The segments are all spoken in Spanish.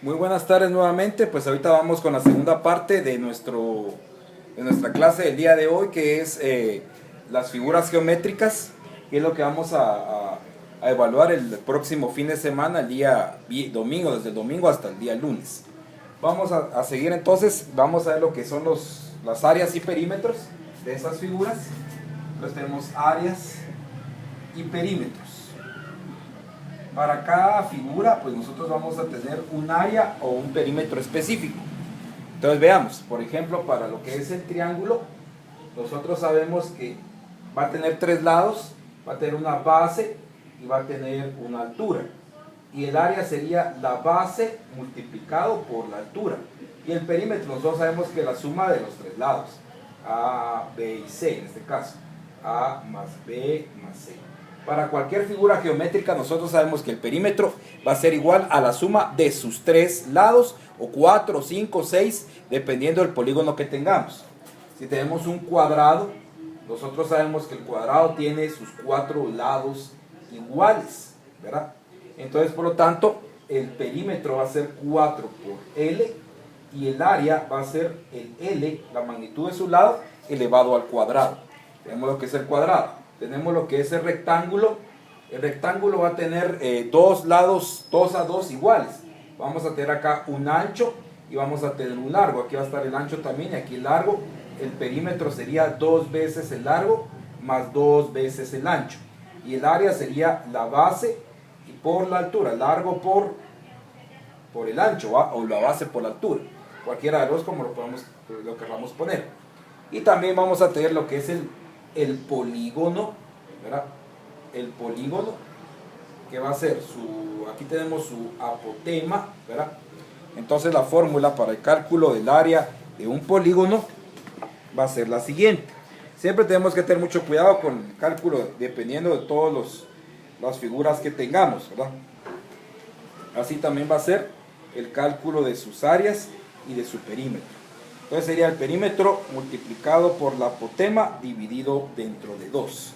Muy buenas tardes nuevamente, pues ahorita vamos con la segunda parte de nuestra clase del día de hoy, que es las figuras geométricas, que es lo que vamos a evaluar el próximo fin de semana, el día domingo, desde el domingo hasta el día lunes. Vamos a seguir entonces, vamos a ver lo que son las áreas y perímetros de esas figuras. Entonces tenemos áreas y perímetros. Para cada figura, pues nosotros vamos a tener un área o un perímetro específico. Entonces veamos, por ejemplo, para lo que es el triángulo, nosotros sabemos que va a tener tres lados, va a tener una base y va a tener una altura. Y el área sería la base multiplicado por la altura. Y el perímetro, nosotros sabemos que la suma de los tres lados, A, B y C en este caso, A más B más C. Para cualquier figura geométrica nosotros sabemos que el perímetro va a ser igual a la suma de sus tres lados, o 4, 5, 6, dependiendo del polígono que tengamos. Si tenemos un cuadrado, nosotros sabemos que el cuadrado tiene sus cuatro lados iguales, ¿verdad? Entonces, por lo tanto, el perímetro va a ser 4 por L, y el área va a ser el L, la magnitud de su lado, elevado al cuadrado. Tenemos lo que es el cuadrado. Tenemos lo que es el rectángulo. El rectángulo va a tener dos lados, 2 a 2 iguales. Vamos a tener acá un ancho y vamos a tener un largo. Aquí va a estar el ancho también y aquí el largo. El perímetro sería 2 veces el largo más 2 veces el ancho. Y el área sería la base y por la altura. Largo por el ancho, ¿va? O la base por la altura. Cualquiera de los como lo queramos poner. Y también vamos a tener lo que es el polígono, ¿verdad? El polígono, que va a ser aquí tenemos su apotema, ¿verdad? Entonces la fórmula para el cálculo del área de un polígono va a ser la siguiente. Siempre tenemos que tener mucho cuidado con el cálculo dependiendo de todas las figuras que tengamos, ¿verdad? Así también va a ser el cálculo de sus áreas y de su perímetro. Entonces sería el perímetro multiplicado por la apotema dividido dentro de 2.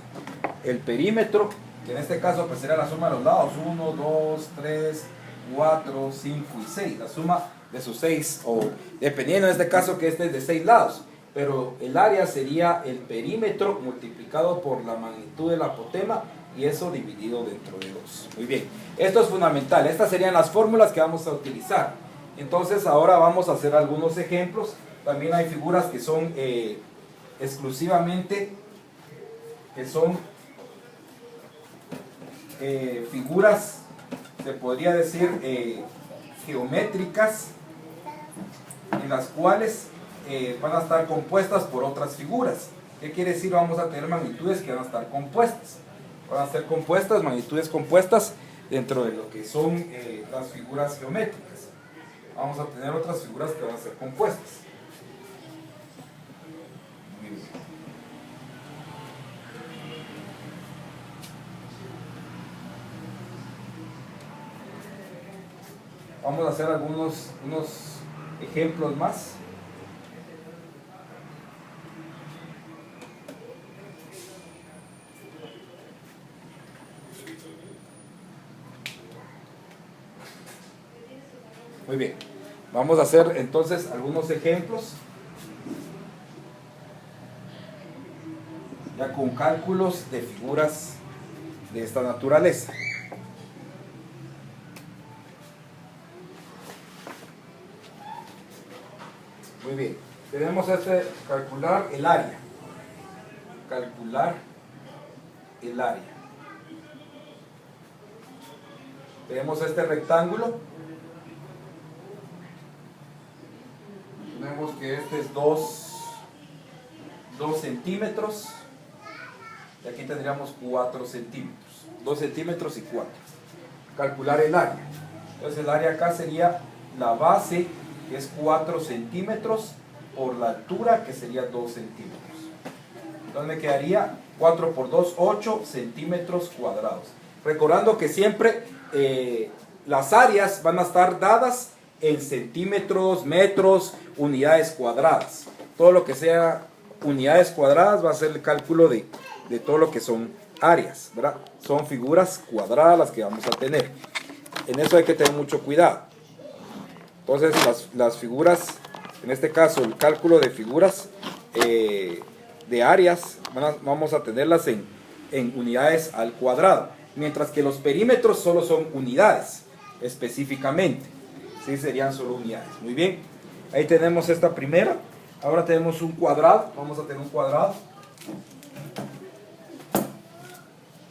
El perímetro, que en este caso pues será la suma de los lados, 1, 2, 3, 4, 5 y 6. La suma de sus 6, o dependiendo en este caso que este es de 6 lados. Pero el área sería el perímetro multiplicado por la magnitud de la apotema y eso dividido dentro de 2. Muy bien, esto es fundamental. Estas serían las fórmulas que vamos a utilizar. Entonces ahora vamos a hacer algunos ejemplos. También hay figuras que son exclusivamente, figuras, se podría decir, geométricas, en las cuales van a estar compuestas por otras figuras. ¿Qué quiere decir? Vamos a tener magnitudes que van a estar compuestas. Van a ser compuestas, magnitudes compuestas dentro de lo que son las figuras geométricas. Vamos a tener otras figuras que van a ser compuestas. Vamos a hacer unos ejemplos más. Muy bien, vamos a hacer entonces algunos ejemplos ya con cálculos de figuras de esta naturaleza. Muy bien, tenemos calcular el área. Calcular el área. Tenemos este rectángulo. Tenemos que este es 2 centímetros. Y aquí tendríamos 4 centímetros. 2 centímetros y 4. Calcular el área. Entonces el área acá sería la base, que es 4 centímetros, por la altura, que sería 2 centímetros. Entonces me quedaría 4 por 2, 8 centímetros cuadrados. Recordando que siempre las áreas van a estar dadas en centímetros, metros, unidades cuadradas. Todo lo que sea unidades cuadradas va a ser el cálculo de todo lo que son áreas, ¿verdad? Son figuras cuadradas las que vamos a tener. En eso hay que tener mucho cuidado. Entonces las figuras, en este caso el cálculo de figuras de áreas, vamos a tenerlas en unidades al cuadrado, mientras que los perímetros solo son unidades específicamente, ¿sí? Serían solo unidades. Muy bien, ahí tenemos esta primera. Ahora tenemos un cuadrado, vamos a tener un cuadrado.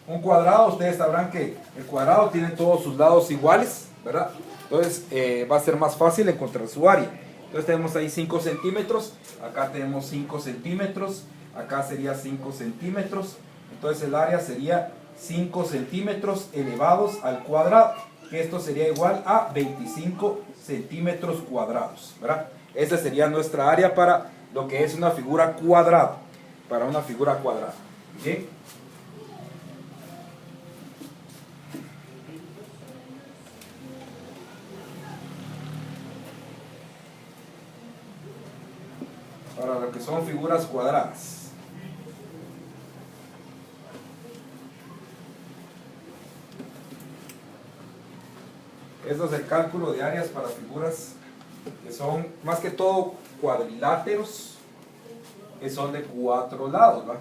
Un cuadrado, ustedes sabrán que el cuadrado tiene todos sus lados iguales, ¿verdad? Entonces va a ser más fácil encontrar su área. Entonces tenemos ahí 5 centímetros, acá tenemos 5 centímetros, acá sería 5 centímetros. Entonces el área sería 5 centímetros elevados al cuadrado, que esto sería igual a 25 centímetros cuadrados, ¿verdad? Esa sería nuestra área para lo que es una figura cuadrada, para una figura cuadrada. ¿Bien? Para lo que son figuras cuadradas. Esto es el cálculo de áreas para figuras que son más que todo cuadriláteros, que son de 4 lados, ¿va?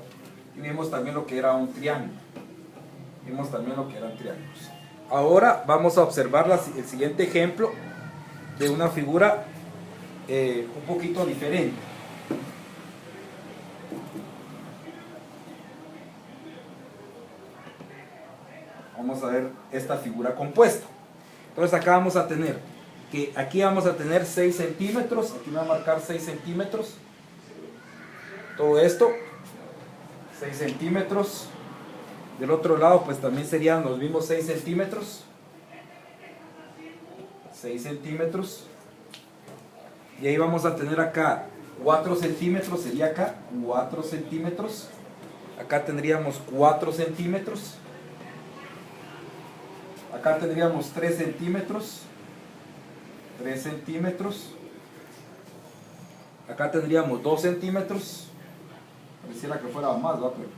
Y vimos también lo que era un triángulo. Vimos también lo que eran triángulos. Ahora vamos a observar el siguiente ejemplo de una figura un poquito diferente. Vamos a ver esta figura compuesta. Entonces acá vamos a tener que aquí vamos a tener 6 centímetros, aquí me va a marcar 6 centímetros, todo esto, 6 centímetros, del otro lado pues también serían los mismos 6 centímetros, 6 centímetros, y ahí vamos a tener acá 4 centímetros, sería acá 4 centímetros, acá tendríamos 4 centímetros, acá tendríamos 3 centímetros, 3 centímetros, acá tendríamos 2 centímetros, pareciera que fuera más, ¿verdad? Pero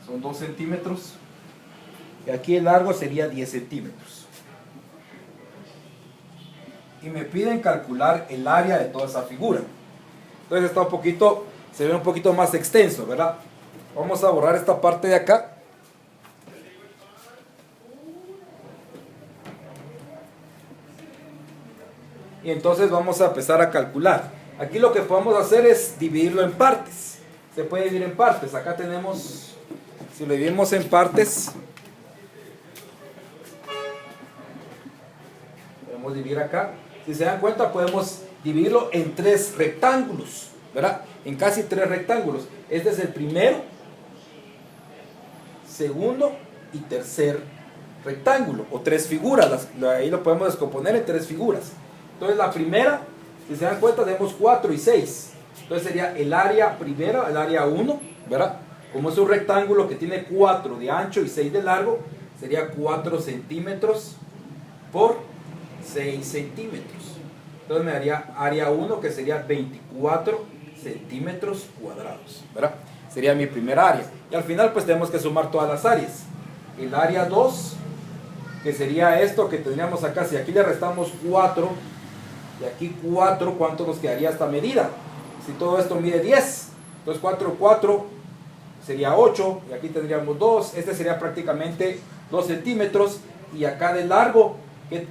son 2 centímetros, y aquí el largo sería 10 centímetros. Y me piden calcular el área de toda esa figura. Entonces está un poquito, se ve un poquito más extenso, ¿verdad? Vamos a borrar esta parte de acá. Y entonces vamos a empezar a calcular. Aquí lo que podemos hacer es dividirlo en partes. Se puede dividir en partes. Acá tenemos, si lo dividimos en partes, podemos dividir acá. Si se dan cuenta, podemos dividirlo en 3 rectángulos, ¿verdad? En casi 3 rectángulos. Este es el primero, segundo y tercer rectángulo, o 3 figuras. Ahí lo podemos descomponer en 3 figuras. Entonces la primera, si se dan cuenta, tenemos 4 y 6. Entonces sería el área primera, el área 1, ¿verdad? Como es un rectángulo que tiene 4 de ancho y 6 de largo, sería 4 centímetros por 6 centímetros. Entonces me daría área 1, que sería 24 centímetros cuadrados, ¿verdad? Sería mi primera área. Y al final pues tenemos que sumar todas las áreas. El área 2, que sería esto que tendríamos acá, si aquí le restamos 4, y aquí 4, ¿cuánto nos quedaría esta medida? Si todo esto mide 10, entonces 4, 4 sería 8, y aquí tendríamos 2, este sería prácticamente 2 centímetros, y acá de largo,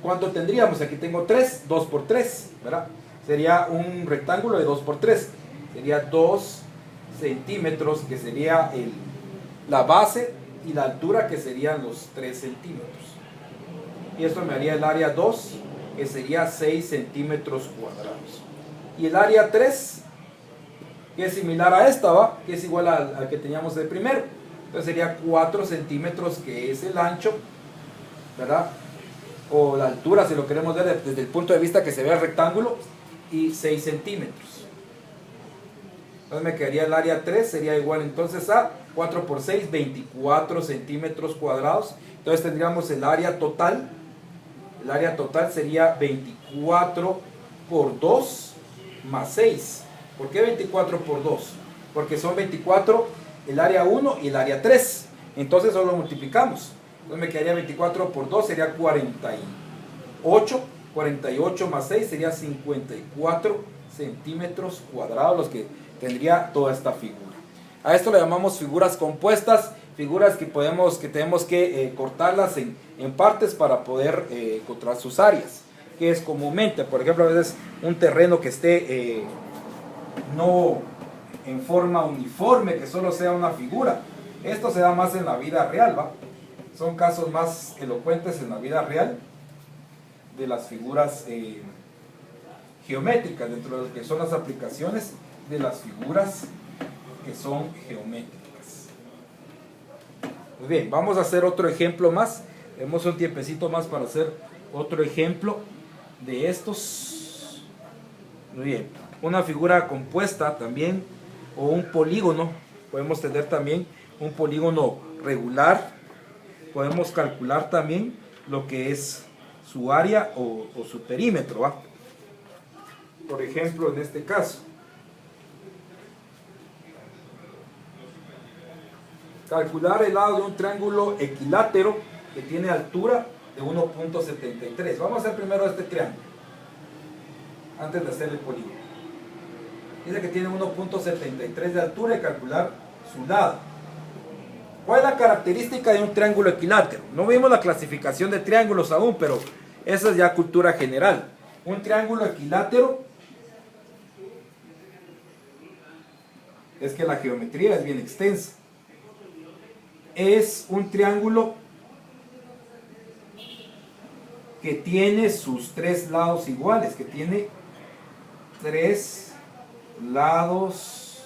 ¿cuánto tendríamos? Aquí tengo 3, 2 por 3, ¿verdad? Sería un rectángulo de 2 por 3, sería 2 centímetros, que sería la base, y la altura, que serían los 3 centímetros. Y esto me haría el área 2, que sería 6 centímetros cuadrados. Y el área 3, que es similar a esta, ¿va? Que es igual al que teníamos de primero. Entonces sería 4 centímetros, que es el ancho, ¿verdad? O la altura, si lo queremos ver desde el punto de vista que se ve el rectángulo, y 6 centímetros. Entonces me quedaría el área 3, sería igual entonces a 4 por 6, 24 centímetros cuadrados. Entonces tendríamos el área total. El área total sería 24 por 2 más 6. ¿Por qué 24 por 2? Porque son 24 el área 1 y el área 3. Entonces solo multiplicamos. Entonces me quedaría 24 por 2, sería 48 48 más 6 sería 54 centímetros cuadrados los que tendría toda esta figura. A esto le llamamos figuras compuestas, figuras que tenemos que cortarlas en partes para poder encontrar sus áreas, que es comúnmente, por ejemplo, a veces un terreno que esté no en forma uniforme, que solo sea una figura. Esto se da más en la vida real, ¿va? Son casos más elocuentes en la vida real de las figuras geométricas, dentro de lo que son las aplicaciones de las figuras que son geométricas. Muy bien, vamos a hacer otro ejemplo más. Tenemos un tiempecito más para hacer otro ejemplo de estos. Muy bien, una figura compuesta también, o un polígono. Podemos tener también un polígono regular. Podemos calcular también lo que es su área o su perímetro, ¿va? Por ejemplo, en este caso, calcular el lado de un triángulo equilátero que tiene altura de 1.73. Vamos a hacer primero este triángulo antes de hacer el polígono. Dice que tiene 1.73 de altura y calcular su lado. ¿Cuál es la característica de un triángulo equilátero? No vimos la clasificación de triángulos aún, pero esa es ya cultura general. Un triángulo equilátero es que la geometría es bien extensa. Es un triángulo que tiene sus tres lados iguales, que tiene tres lados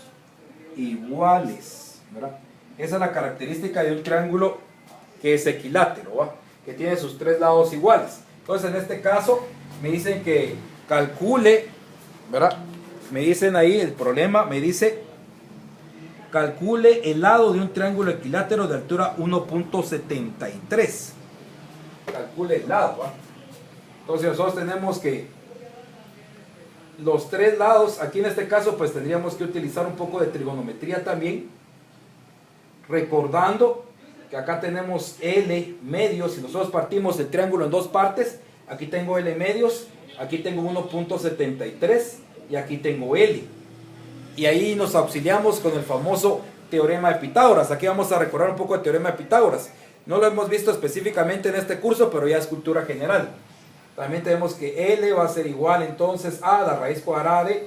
iguales, ¿verdad? Esa es la característica de un triángulo que es equilátero, ¿va? Que tiene sus tres lados iguales. Entonces, en este caso, me dicen que calcule, ¿verdad? Me dicen ahí el problema, me dice calcule el lado de un triángulo equilátero de altura 1.73. Calcule el lado, ¿va? Entonces nosotros tenemos que los tres lados, aquí en este caso pues tendríamos que utilizar un poco de trigonometría también, recordando que acá tenemos L medios. Si nosotros partimos el triángulo en dos partes, aquí tengo L medios, aquí tengo 1.73 y aquí tengo L. Y ahí nos auxiliamos con el famoso teorema de Pitágoras. Aquí vamos a recordar un poco el teorema de Pitágoras. No lo hemos visto específicamente en este curso, pero ya es cultura general. También tenemos que L va a ser igual entonces a la raíz cuadrada de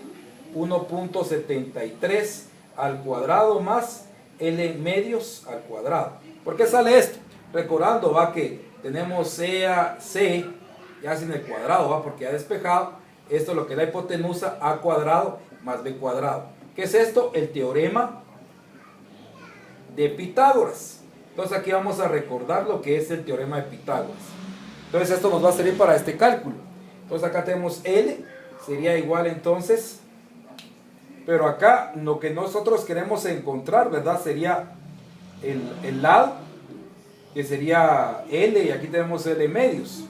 1.73 al cuadrado más L medios al cuadrado. ¿Por qué sale esto? Recordando, va, que tenemos C a C, ya sin el cuadrado, va, porque ya despejado. Esto es lo que da hipotenusa, A cuadrado más B cuadrado. ¿Qué es esto? El teorema de Pitágoras. Entonces aquí vamos a recordar lo que es el teorema de Pitágoras. Entonces esto nos va a servir para este cálculo. Entonces acá tenemos L, sería igual entonces, pero acá lo que nosotros queremos encontrar, ¿verdad? Sería el lado, que sería L, y aquí tenemos L medios.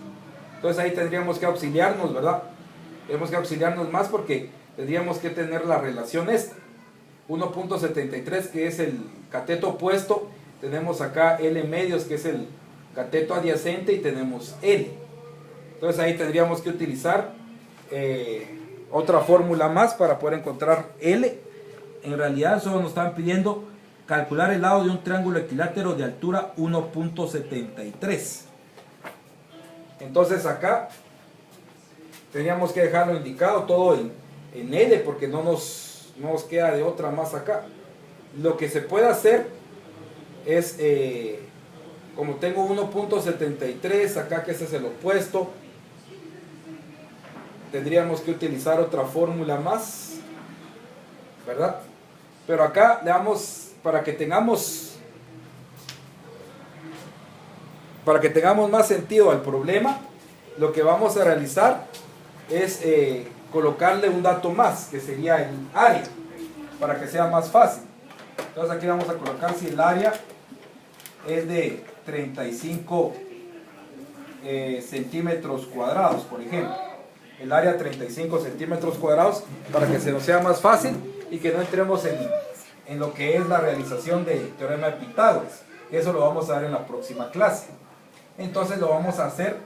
Entonces ahí tendríamos que auxiliarnos, ¿verdad? Tenemos que auxiliarnos más porque tendríamos que tener la relación esta. 1.73, que es el cateto opuesto. Tenemos acá L medios, que es el cateto adyacente, y tenemos L. Entonces ahí tendríamos que utilizar otra fórmula más para poder encontrar L. En realidad solo nos están pidiendo calcular el lado de un triángulo equilátero de altura 1.73. Entonces acá teníamos que dejarlo indicado todo en L, porque no nos queda de otra más acá. Lo que se puede hacer es, como tengo 1.73 acá, que ese es el opuesto, tendríamos que utilizar otra fórmula más, ¿verdad? Pero acá le damos, para que tengamos más sentido al problema, lo que vamos a realizar es colocarle un dato más, que sería el área, para que sea más fácil. Entonces aquí vamos a colocar si el área es de 35 centímetros cuadrados, por ejemplo. El área 35 centímetros cuadrados, para que se nos sea más fácil y que no entremos en lo que es la realización del teorema de Pitágoras. Eso lo vamos a ver en la próxima clase. Entonces lo vamos a hacer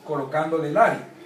colocándole el área.